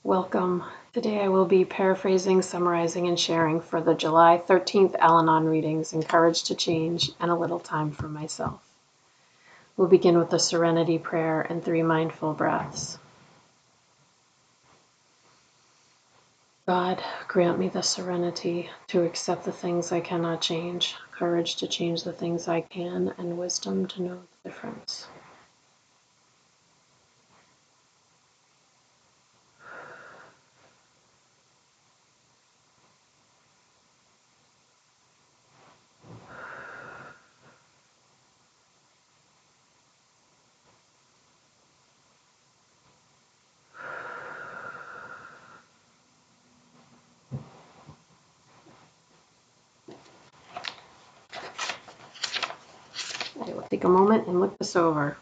Welcome. Today I will be paraphrasing, summarizing, and sharing for the July 13th Al-Anon readings, Encourage to Change, and a little time for myself. We'll begin with the Serenity Prayer and 3 mindful breaths. God, grant me the serenity to accept the things I cannot change, courage to change the things I can, and wisdom to know the difference. I will take a moment and look this over.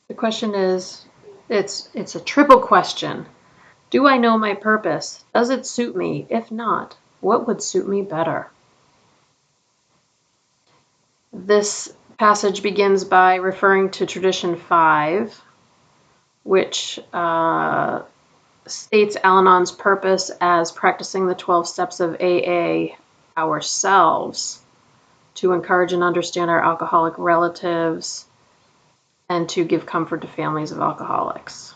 The question is, it's a triple question. Do I know my purpose? Does it suit me? If not, what would suit me better? This passage begins by referring to Tradition 5, which states Al-Anon's purpose as practicing the 12 steps of AA ourselves to encourage and understand our alcoholic relatives and to give comfort to families of alcoholics.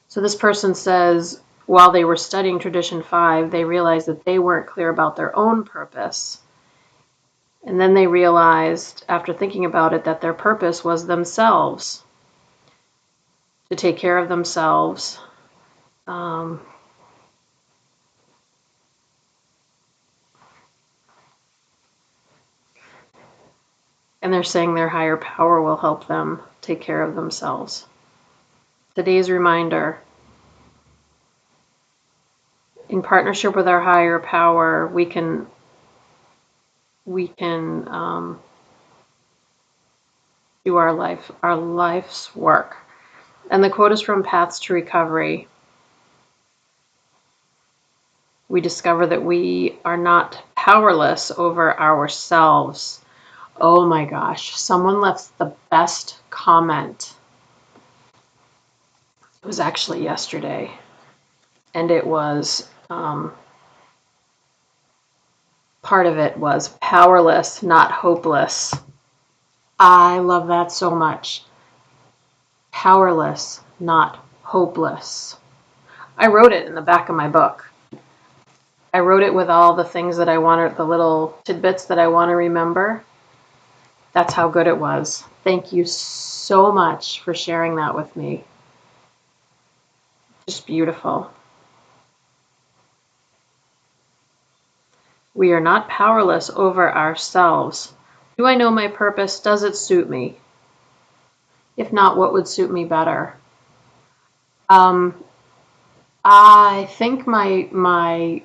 So this person says, while they were studying Tradition 5, they realized that they weren't clear about their own purpose. And then they realized, after thinking about it, that their purpose was themselves, to take care of themselves. And they're saying their higher power will help them take care of themselves. Today's reminder, in partnership with our higher power, we can do our life's work. And the quote is from Paths to Recovery. We discover that we are not powerless over ourselves. Oh my gosh, someone left the best comment. It was actually yesterday. And it was, part of it was powerless, not hopeless. I love that so much. Powerless, not hopeless. I wrote it in the back of my book. I wrote it with all the things that I wanted, the little tidbits that I want to remember. That's how good it was. Thank you so much for sharing that with me. Just beautiful. We are not powerless over ourselves. Do I know my purpose? Does it suit me? If not, what would suit me better? I think my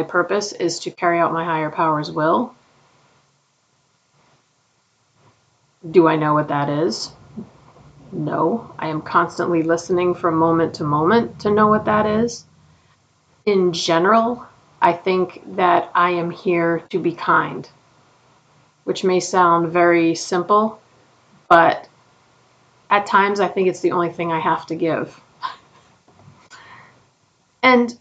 purpose is to carry out my higher power's will. Do I know what that is? No. I am constantly listening from moment to moment to know what that is. In general, I think that I am here to be kind, which may sound very simple, but at times I think it's the only thing I have to give. And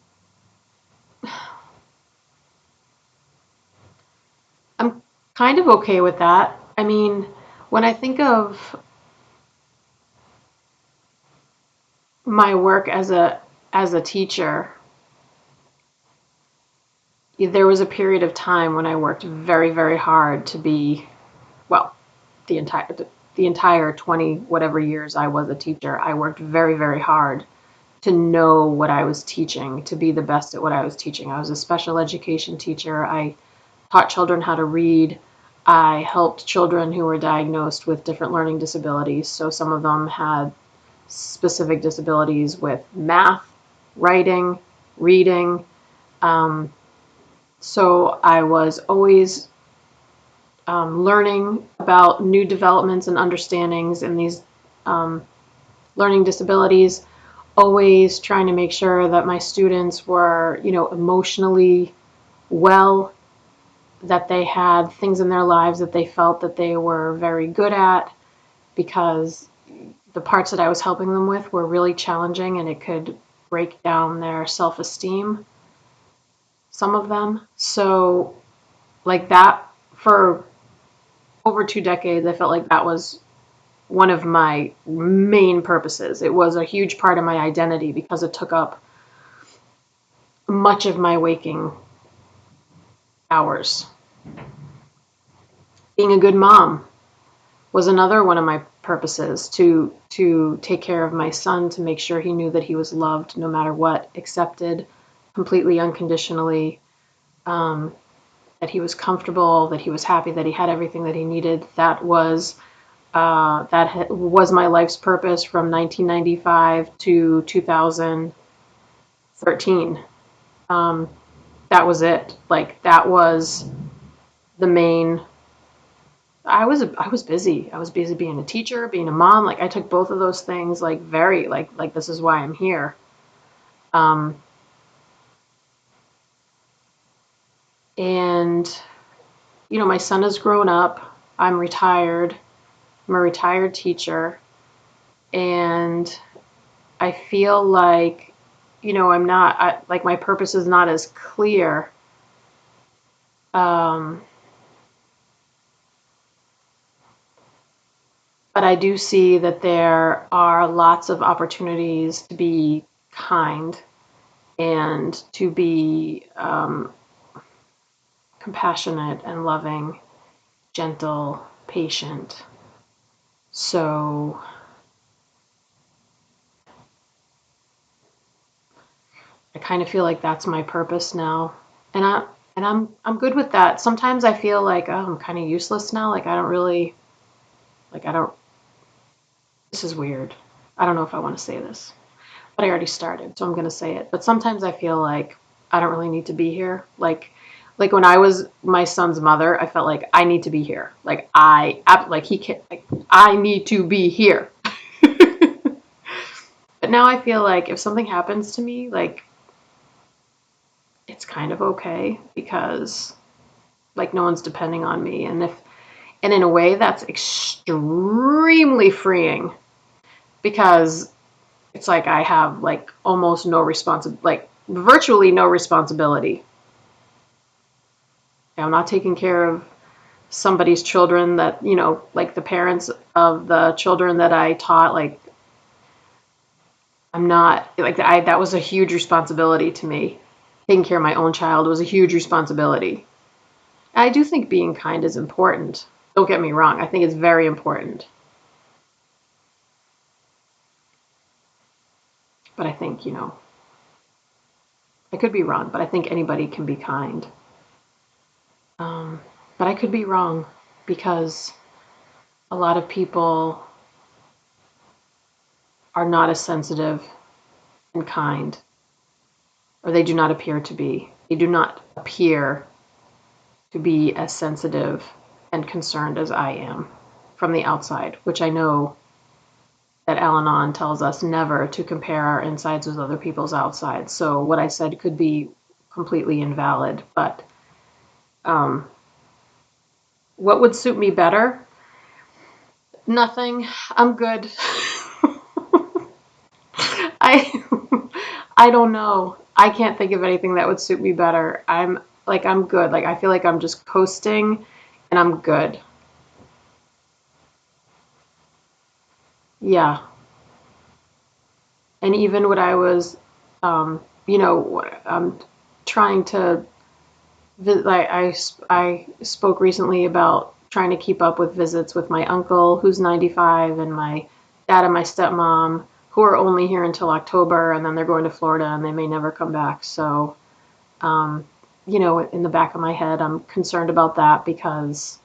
I'm kind of okay with that. I mean, when I think of my work as a teacher, there was a period of time when I worked very, very hard to be, well, the entire 20 whatever years I was a teacher, I worked very, very hard to know what I was teaching, to be the best at what I was teaching. I was a special education teacher. I taught children how to read. I helped children who were diagnosed with different learning disabilities. So some of them had specific disabilities with math, writing, reading. So I was always learning about new developments and understandings in these um, learning disabilities, always trying to make sure that my students were, emotionally well, that they had things in their lives that they felt that they were very good at, because the parts that I was helping them with were really challenging and it could break down their self-esteem, some of them. So, like that, for over 2 decades, I felt like that was one of my main purposes. It was a huge part of my identity because it took up much of my waking hours. Being a good mom was another one of my purposes, to take care of my son, to make sure he knew that he was loved no matter what, accepted completely unconditionally, that he was comfortable, that he was happy, that he had everything that he needed. That was my life's purpose from 1995 to 2013. Um, that was it. Like that was the main. I was busy. I was busy being a teacher, being a mom. Like I took both of those things like very like this is why I'm here. Um, and my son has grown up. I'm retired. I'm a retired teacher, and I feel like I'm not like my purpose is not as clear. Um, but I do see that there are lots of opportunities to be kind and to be compassionate and loving, gentle, patient. So I kind of feel like that's my purpose now. And I'm good with that. Sometimes I feel like, oh, I'm kind of useless now. Like I don't really like I don't this is weird. I don't know if I want to say this, but I already started, so I'm going to say it. But sometimes I feel like I don't really need to be here. Like when I was my son's mother, I felt like I need to be here. Like he can like I need to be here. But now I feel like if something happens to me, like it's kind of okay because like no one's depending on me, and in a way that's extremely freeing because it's like I have like almost no like virtually no responsibility. I'm not taking care of somebody's children that, like the parents of the children that I taught. Like I'm not like that was a huge responsibility to me. Taking care of my own child was a huge responsibility. I do think being kind is important. Don't get me wrong. I think it's very important. But I think, I could be wrong, but I think anybody can be kind. Um, but I could be wrong because a lot of people are not as sensitive and kind, or they do not appear to be. They do not appear to be as sensitive and concerned as I am from the outside, which I know that Al-Anon tells us never to compare our insides with other people's outsides. So what I said could be completely invalid, but um, what would suit me better? Nothing. I'm good. I I don't know. I can't think of anything that would suit me better. I'm good. Like I feel like I'm just coasting and I'm good. Yeah. And even when I was trying to I spoke recently about trying to keep up with visits with my uncle who's 95 and my dad and my stepmom who are only here until October and then they're going to Florida and they may never come back. So um, in the back of my head, I'm concerned about that because,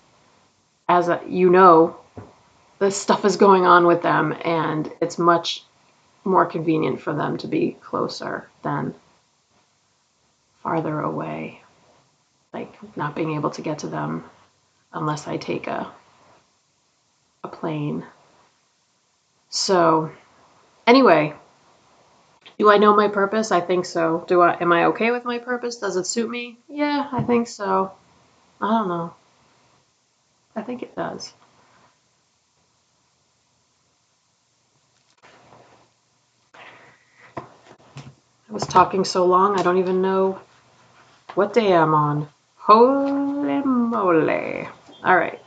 this stuff is going on with them, and it's much more convenient for them to be closer than farther away. like not being able to get to them unless I take a plane. So anyway, do I know my purpose? I think so. Am I okay with my purpose? Does it suit me? Yeah, I think so. I don't know. I think it does. I was talking so long, I don't even know what day I'm on. Holy moly. All right.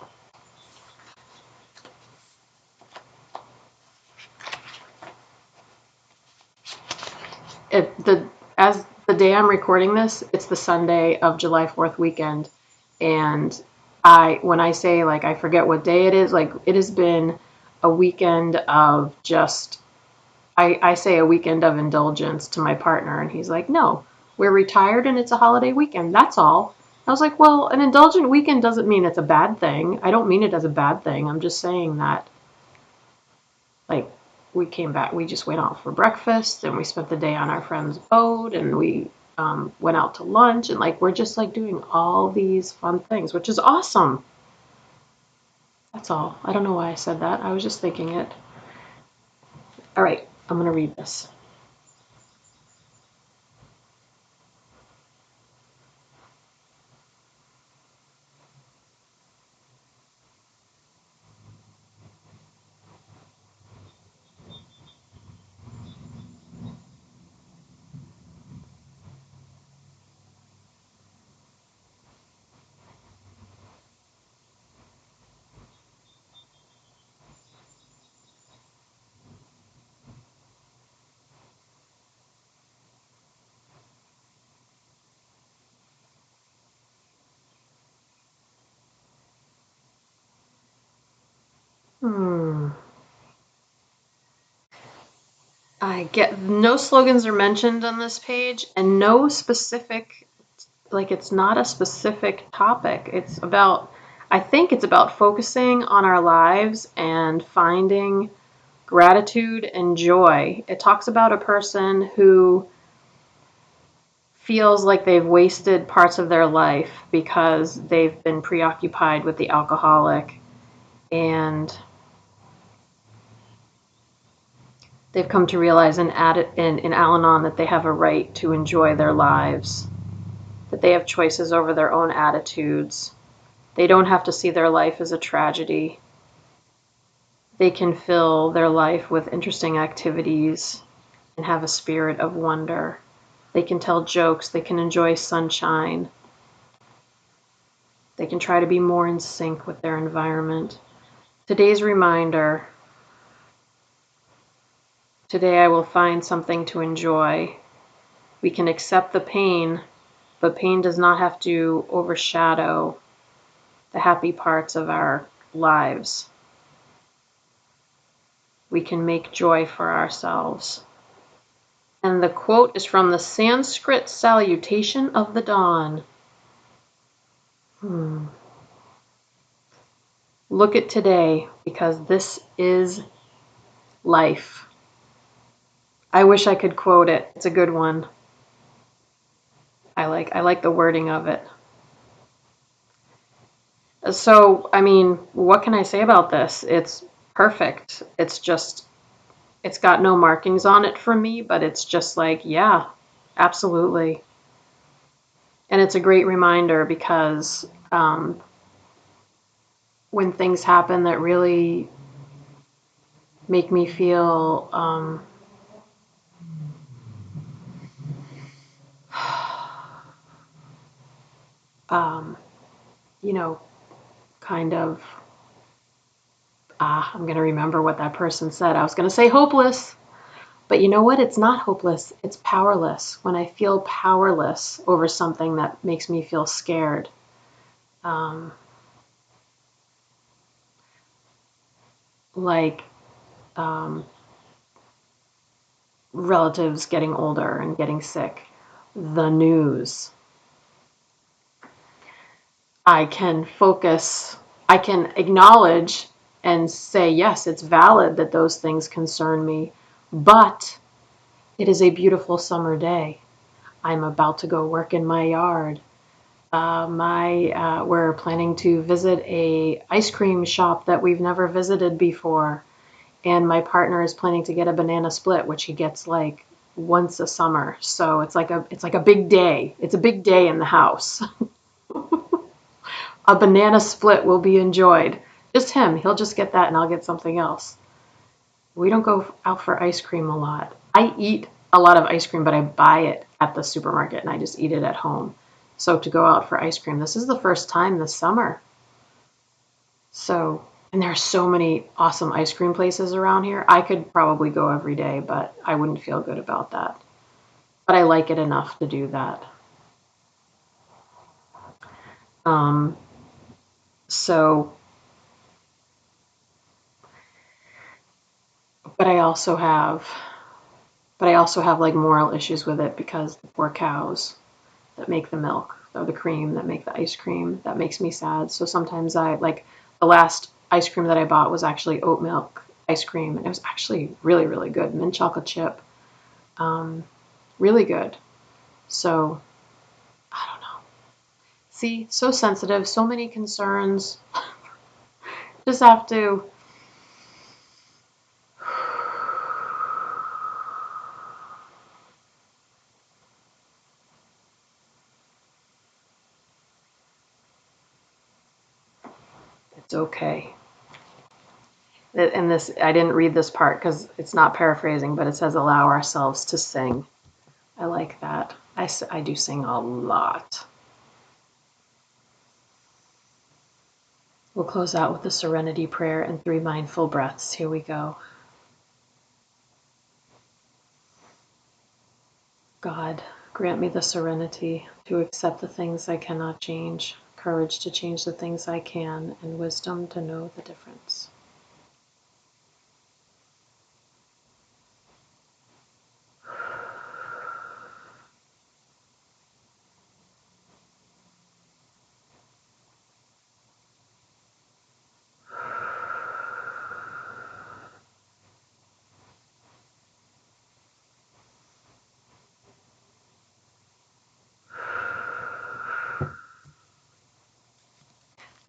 As the day I'm recording this, it's the Sunday of July 4th weekend, and when I say like I forget what day it is, like it has been a weekend of just I say a weekend of indulgence to my partner, and he's like, "No, we're retired and it's a holiday weekend. That's all." I was like, "Well, an indulgent weekend doesn't mean it's a bad thing. I don't mean it as a bad thing. I'm just saying that like we came back, we just went out for breakfast and we spent the day on our friend's boat and we went out to lunch and like we're just like doing all these fun things, which is awesome." That's all. I don't know why I said that. I was just thinking it. All right, I'm going to read this. Hmm. I get no slogans are mentioned on this page and no specific, like it's not a specific topic. I think it's about focusing on our lives and finding gratitude and joy. It talks about a person who feels like they've wasted parts of their life because they've been preoccupied with the alcoholic, and they've come to realize in Al-Anon that they have a right to enjoy their lives, that they have choices over their own attitudes. They don't have to see their life as a tragedy. They can fill their life with interesting activities and have a spirit of wonder. They can tell jokes. They can enjoy sunshine. They can try to be more in sync with their environment. Today's reminder: today I will find something to enjoy. We can accept the pain, but pain does not have to overshadow the happy parts of our lives. We can make joy for ourselves. And the quote is from the Sanskrit salutation of the dawn. Look at today, because this is life. I wish I could quote it. It's a good one. I like the wording of it. So, I mean, what can I say about this? It's perfect. It's got no markings on it for me, but it's just like, yeah, absolutely. And it's a great reminder because when things happen that really make me feel um, you know, kind of, I'm going to remember what that person said. I was going to say hopeless, but you know what? It's not hopeless. It's powerless. When I feel powerless over something that makes me feel scared. Um, like um, relatives getting older and getting sick, the news. I can focus, I can acknowledge and say, yes, it's valid that those things concern me, but it is a beautiful summer day. I'm about to go work in my yard. We're planning to visit a ice cream shop that we've never visited before, and my partner is planning to get a banana split, which he gets like once a summer. So it's like a big day. It's a big day in the house. A banana split will be enjoyed. Just him. He'll just get that, and I'll get something else. We don't go out for ice cream a lot. I eat a lot of ice cream, but I buy it at the supermarket and I just eat it at home. So to go out for ice cream, this is the first time this summer. So, and there are so many awesome ice cream places around here. I could probably go every day, but I wouldn't feel good about that. But I like it enough to do that. Um, so, but I also have, but I also have like moral issues with it because the poor cows that make the milk or the cream that make the ice cream, that makes me sad. So sometimes I like the last ice cream that I bought was actually oat milk ice cream, and it was actually really, really good. Mint chocolate chip, um, really good. So I don't know. See, so sensitive, so many concerns. Just have to. It's okay. And this, I didn't read this part because it's not paraphrasing, but it says allow ourselves to sing. I like that. I do sing a lot. We'll close out with the serenity prayer and 3 mindful breaths. Here we go. God, grant me the serenity to accept the things I cannot change, courage to change the things I can, and wisdom to know the difference.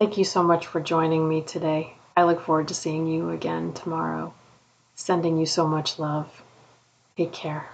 Thank you so much for joining me today. I look forward to seeing you again tomorrow. Sending you so much love. Take care.